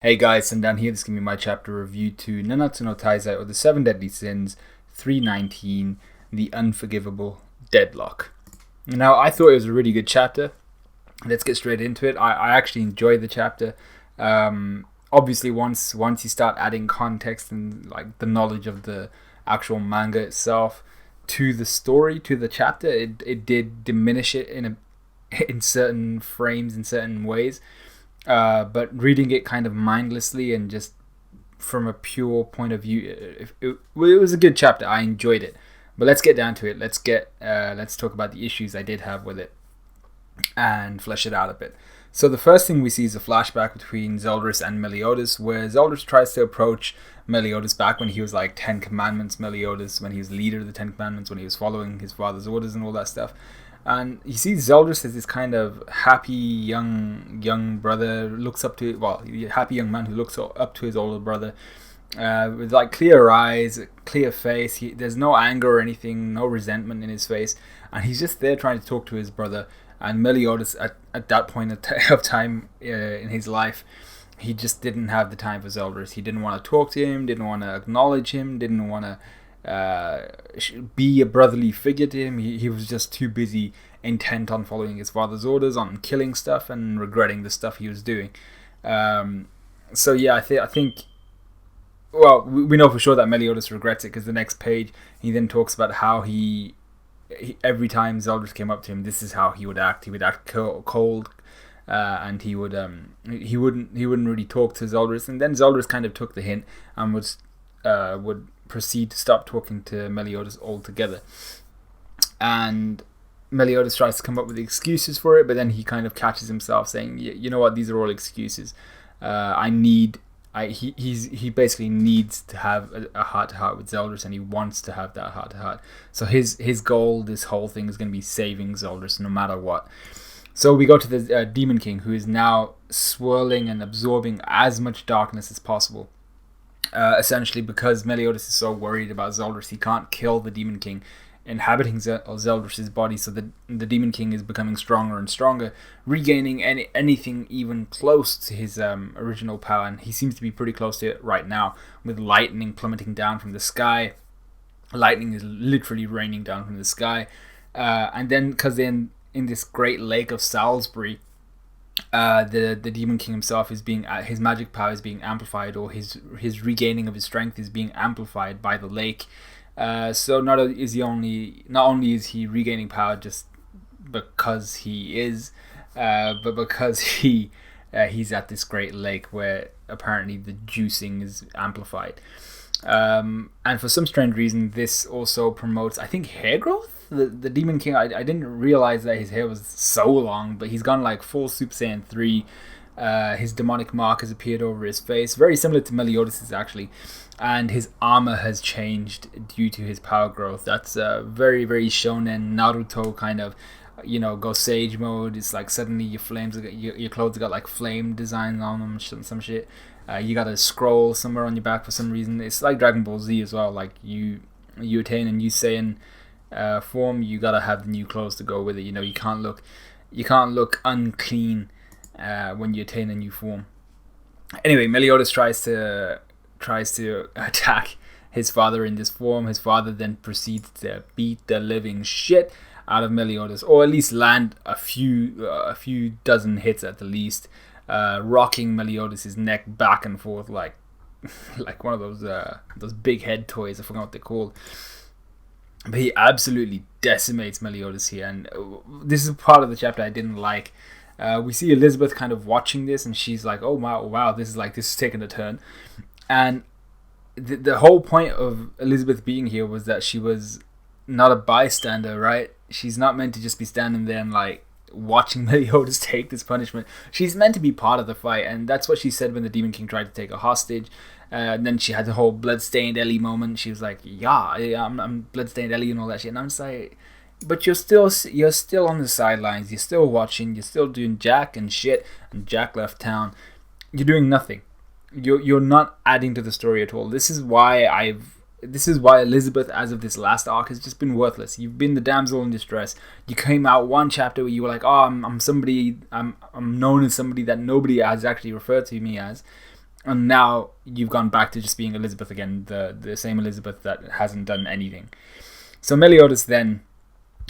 Hey guys, and down here this is going to be my chapter review to Nanatsu no Taizai, or the Seven Deadly Sins, 319, The Unforgivable Deadlock. Now, I thought it was a really good chapter. Let's get straight into it. I actually enjoyed the chapter. Obviously, once you start adding context and like the knowledge of the actual manga itself to the story, to the chapter, it did diminish it in certain frames, in certain ways. But reading it kind of mindlessly and just from a pure point of view, it was a good chapter. I enjoyed it. But let's get down to it. Let's talk about the issues I did have with it and flesh it out a bit. So the first thing we see is a flashback between Zeldris and Meliodas, where Zeldris tries to approach Meliodas back when he was like 10 Commandments Meliodas, when he was leader of the 10 Commandments, when he was following his father's orders and all that stuff. And you see Zeldris as this kind of happy young brother, happy young man who looks up to his older brother, with like clear eyes, clear face. There's no anger or anything, no resentment in his face, and he's just there trying to talk to his brother. And Meliodas, at that point of time in his life, he just didn't have the time for Zeldris. He didn't want to talk to him, didn't want to acknowledge him, didn't want to be a brotherly figure to him. He was just too busy, intent on following his father's orders, on killing stuff and regretting the stuff he was doing. So yeah, I think. Well, we know for sure that Meliodas regrets it, because the next page he then talks about how he every time Zeldris came up to him, this is how he would act. He would act cold, and he wouldn't really talk to Zeldris. And then Zeldris kind of took the hint and would proceed to stop talking to Meliodas altogether. And Meliodas tries to come up with excuses for it, but then he kind of catches himself saying, "You know what? These are all excuses. He basically needs to have a heart-to-heart with Zeldris, and he wants to have that heart-to-heart. So his goal, this whole thing, is going to be saving Zeldris no matter what." So we go to the Demon King, who is now swirling and absorbing as much darkness as possible. Essentially, because Meliodas is so worried about Zeldris, he can't kill the Demon King inhabiting Zeldris' body, so the Demon King is becoming stronger and stronger, regaining anything even close to his original power, and he seems to be pretty close to it right now, with lightning plummeting down from the sky. Lightning is literally raining down from the sky, and then because then in this great lake of Salisbury, the Demon King himself is being his magic power is being amplified, or his regaining of his strength is being amplified by the lake. So not only is he regaining power just because he is, but because he's at this great lake where apparently the juicing is amplified. And for some strange reason, this also promotes, I think, hair growth. The Demon King, I didn't realize that his hair was so long, but he's gone like full Super Saiyan 3. His demonic mark has appeared over his face, very similar to Meliodas' actually, and his armor has changed due to his power growth. That's very, very shonen Naruto kind of, go Sage mode. It's like suddenly your clothes got like flame designs on them, some shit. You got a scroll somewhere on your back for some reason. It's like Dragon Ball Z as well. Like you attain a new Saiyan form, you gotta have the new clothes to go with it. You can't look unclean when you attain a new form. Anyway, Meliodas tries to attack his father in this form. His father then proceeds to beat the living shit out of Meliodas, or at least land a few dozen hits at the least, rocking Meliodas' neck back and forth like one of those big head toys. I forgot what they're called. But he absolutely decimates Meliodas here, and this is part of the chapter I didn't like. We see Elizabeth kind of watching this, and she's like, "Oh wow, this is taking a turn." And the whole point of Elizabeth being here was that she was not a bystander, right? She's not meant to just be standing there and like watching Meliodas take this punishment. She's meant to be part of the fight, and that's what she said when the Demon King tried to take her hostage. And then she had the whole bloodstained Ellie moment. She was like, "Yeah, I'm bloodstained Ellie," and all that shit. And I'm just like, but you're still on the sidelines. You're still watching. You're still doing Jack and shit. And Jack left town. You're doing nothing. You're not adding to the story at all. This is why Elizabeth, as of this last arc, has just been worthless. You've been the damsel in distress. You came out one chapter where you were like, "Oh, I'm somebody. I'm known as somebody that nobody has actually referred to me as." and now you've gone back to just being Elizabeth again, the same Elizabeth that hasn't done anything. So Meliodas then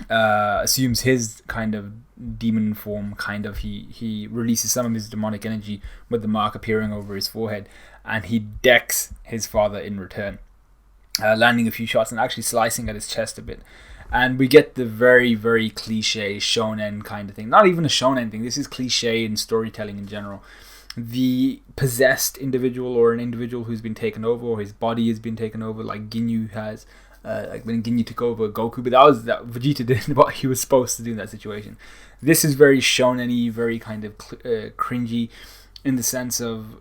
assumes his kind of demon form. He releases some of his demonic energy with the mark appearing over his forehead, and he decks his father in return, landing a few shots and actually slicing at his chest a bit. And we get the very, very cliche shonen kind of thing. Not even a shonen thing. This is cliche in storytelling in general. The possessed individual, or an individual who's been taken over, or his body has been taken over, like Ginyu has. Like when Ginyu took over Goku, but that Vegeta did what he was supposed to do in that situation. This is very shonen-y, very kind of cringy, in the sense of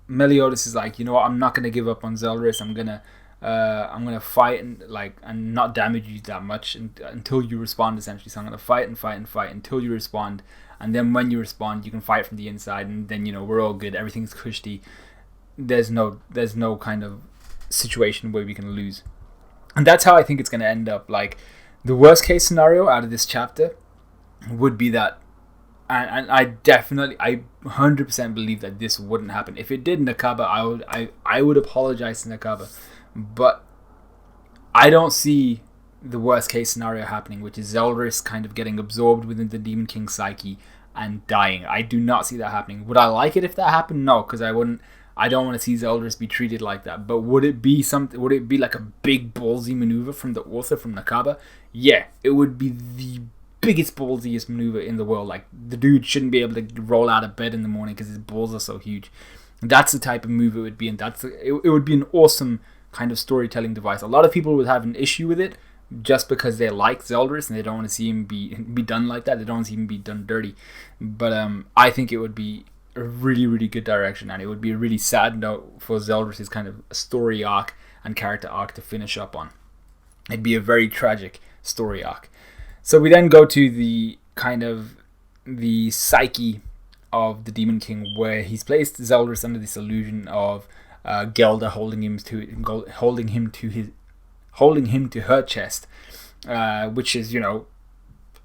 Meliodas is like, you know what, I'm not gonna give up on Zeldris. I'm gonna fight and not damage you that much until you respond, essentially. So I'm gonna fight until you respond, and then when you respond, you can fight from the inside, and then we're all good. Everything's cushy. There's no kind of situation where we can lose. And that's how I think it's going to end up. Like, the worst case scenario out of this chapter would be that, and I 100% believe that this wouldn't happen. If it did, Nakaba, I would apologize to Nakaba, but I don't see the worst case scenario happening, which is Zeldris kind of getting absorbed within the Demon King's psyche and dying. I do not see that happening. Would I like it if that happened? No, because I don't want to see Zeldris be treated like that. But would it be something? Would it be like a big ballsy maneuver from the author, from Nakaba? Yeah, it would be the biggest ballsiest maneuver in the world. Like, the dude shouldn't be able to roll out of bed in the morning because his balls are so huge. That's the type of move it would be, and it would be an awesome kind of storytelling device. A lot of people would have an issue with it just because they like Zeldris and they don't want to see him be done like that. They don't want to see him be done dirty. But I think it would be a really, really good direction, and it would be a really sad note for Zeldris' kind of story arc and character arc to finish up on. It'd be a very tragic story arc. So we then go to the kind of the psyche of the Demon King, where he's placed Zeldris under this illusion of Gelda holding him to her chest, which is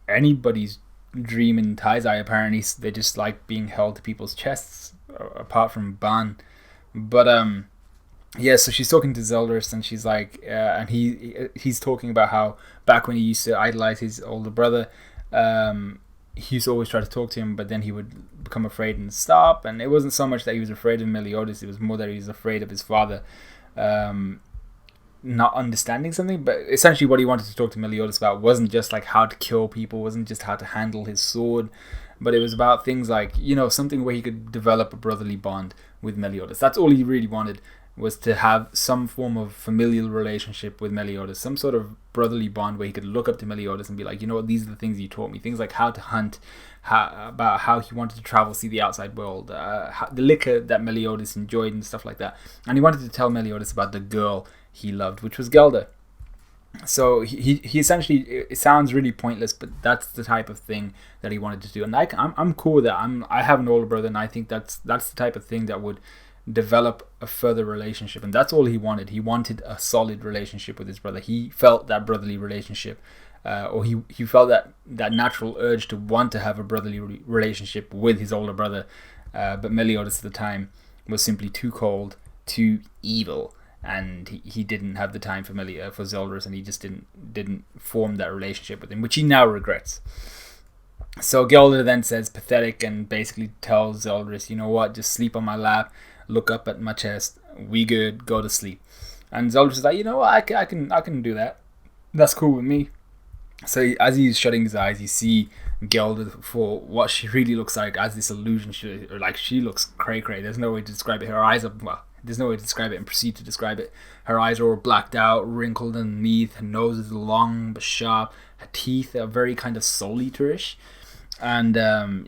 anybody's dream in Taizai. Apparently they just like being held to people's chests, apart from Ban. But so she's talking to Zeldris, and she's like, and he's talking about how back when he used to idolize his older brother, he used to always try to talk to him, but then he would become afraid and stop. And it wasn't so much that he was afraid of Meliodas, it was more that he was afraid of his father not understanding something. But essentially what he wanted to talk to Meliodas about wasn't just like how to kill people, wasn't just how to handle his sword, but it was about things like, something where he could develop a brotherly bond with Meliodas. That's all he really wanted, was to have some form of familial relationship with Meliodas, some sort of brotherly bond where he could look up to Meliodas and be like, these are the things you taught me, things like how to hunt, about how he wanted to travel, see the outside world, the liquor that Meliodas enjoyed and stuff like that. And he wanted to tell Meliodas about the girl he loved, which was Gelda. So he essentially, it sounds really pointless, but that's the type of thing that he wanted to do. And I'm cool with that. I have an older brother, and I think that's the type of thing that would develop a further relationship, and that's all he wanted. He wanted a solid relationship with his brother. He felt that brotherly relationship, or he felt that natural urge to want to have a brotherly relationship with his older brother, but Meliodas at the time was simply too cold, too evil, and he didn't have the time for Zeldris, and he just didn't form that relationship with him, which he now regrets. So Gelda then says pathetic, and basically tells Zeldris, you know what, just sleep on my lap, look up at my chest, we good, go to sleep. And Zeldris is like, I can do that, that's cool with me. So as he's shutting his eyes, you see Gelda for what she really looks like, as this illusion. She looks cray-cray. There's no way to describe it. Her eyes are, there's no way to describe it, and proceed to describe it. Her eyes are all blacked out, wrinkled underneath, her nose is long but sharp, her teeth are very kind of Soul Eater-ish, and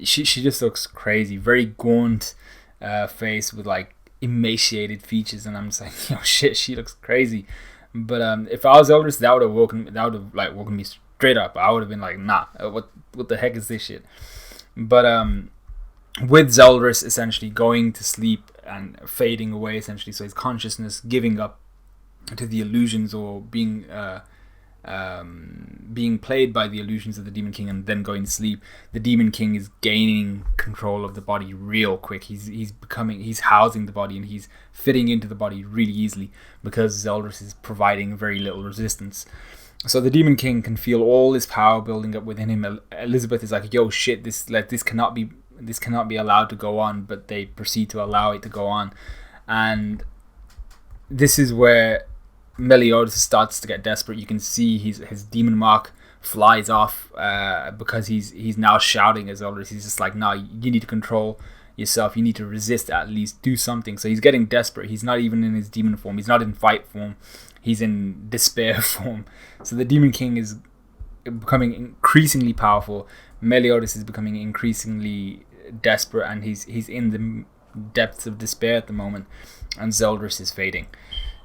she just looks crazy, very gaunt face with like emaciated features, and I'm just like, shit, she looks crazy. But if I was Zeldris, that would have woken me straight up. I would have been like, nah, what the heck is this shit? But with Zeldris essentially going to sleep and fading away, essentially, so his consciousness giving up to the illusions, or being being played by the illusions of the Demon King and then going to sleep, the Demon King is gaining control of the body real quick. He's housing the body and he's fitting into the body really easily because Zeldris is providing very little resistance. So the Demon King can feel all this power building up within him. Elizabeth is like, yo, shit, this cannot be allowed to go on, but they proceed to allow it to go on. And this is where Meliodas starts to get desperate. You can see his demon mark flies off because he's now shouting at Zeldris. He's just like, nah, you need to control yourself. You need to resist, at least do something. So he's getting desperate. He's not even in his demon form. He's not in fight form. He's in despair form. So the Demon King is becoming increasingly powerful. Meliodas is becoming increasingly desperate, and he's in the depths of despair at the moment. And Zeldris is fading.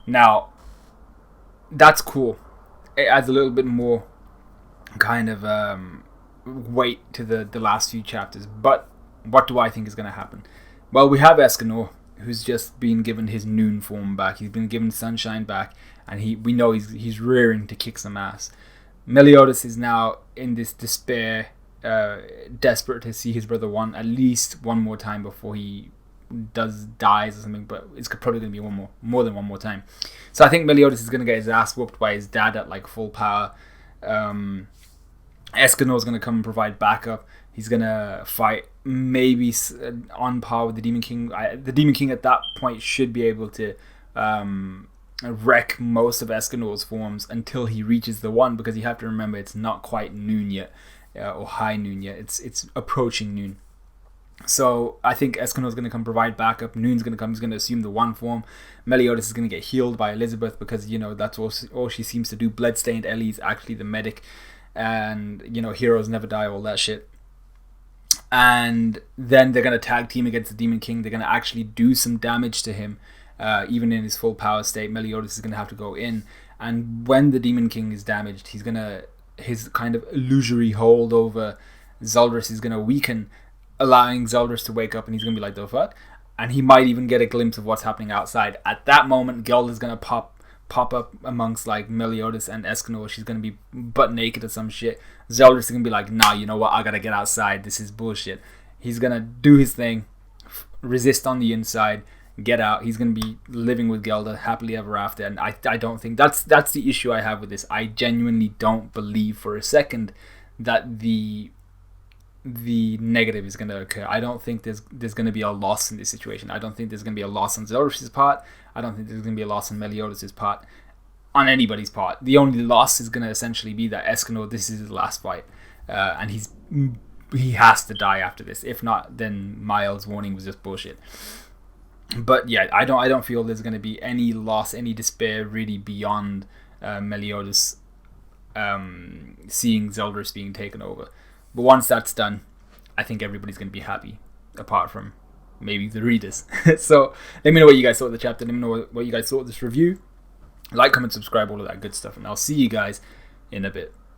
Now, that's cool. It adds a little bit more kind of weight to the last few chapters. But what do I think is going to happen? Well, we have Escanor, who's just been given his noon form back. He's been given sunshine back, and we know he's rearing to kick some ass. Meliodas is now in this despair, desperate to see his brother at least one more time before he dies or something, but it's probably going to be more than one more time. So I think Meliodas is going to get his ass whooped by his dad at like full power. Escanor is going to come and provide backup. He's going to fight maybe on par with the Demon King. The Demon King at that point should be able to wreck most of Escanor's forms until he reaches the one, because you have to remember it's not quite noon yet, or high noon yet. It's approaching noon. So I think Escanor is going to come provide backup. Noon's going to come. He's going to assume the one form. Meliodas is going to get healed by Elizabeth because, that's all she seems to do. Bloodstained Ellie is actually the medic. And, heroes never die, all that shit. And then they're going to tag team against the Demon King. They're going to actually do some damage to him. Even in his full power state, Meliodas is going to have to go in. And when the Demon King is damaged, his kind of illusory hold over Zeldris is going to weaken, allowing Zeldris to wake up, and he's going to be like, the fuck? And he might even get a glimpse of what's happening outside. At that moment, Gelda's going to pop up amongst like Meliodas and Escanor. She's going to be butt naked or some shit. Zeldris is going to be like, nah, you know what? I got to get outside. This is bullshit. He's going to do his thing, resist on the inside, get out. He's going to be living with Gelda happily ever after. And I don't think that's the issue I have with this. I genuinely don't believe for a second that the negative is going to occur. I don't think there's going to be a loss in this situation. I don't think there's going to be a loss on Zeldris' part. I don't think there's going to be a loss on Meliodas' part, on anybody's part. The only loss is going to essentially be that Escanor, this is his last fight, and he has to die after this. If not, then Miles' warning was just bullshit. But yeah, I don't feel there's going to be any loss, any despair really beyond Meliodas seeing Zeldris being taken over. But once that's done, I think everybody's going to be happy, apart from maybe the readers. So let me know what you guys thought of the chapter. Let me know what you guys thought of this review. Like, comment, subscribe, all of that good stuff. And I'll see you guys in a bit.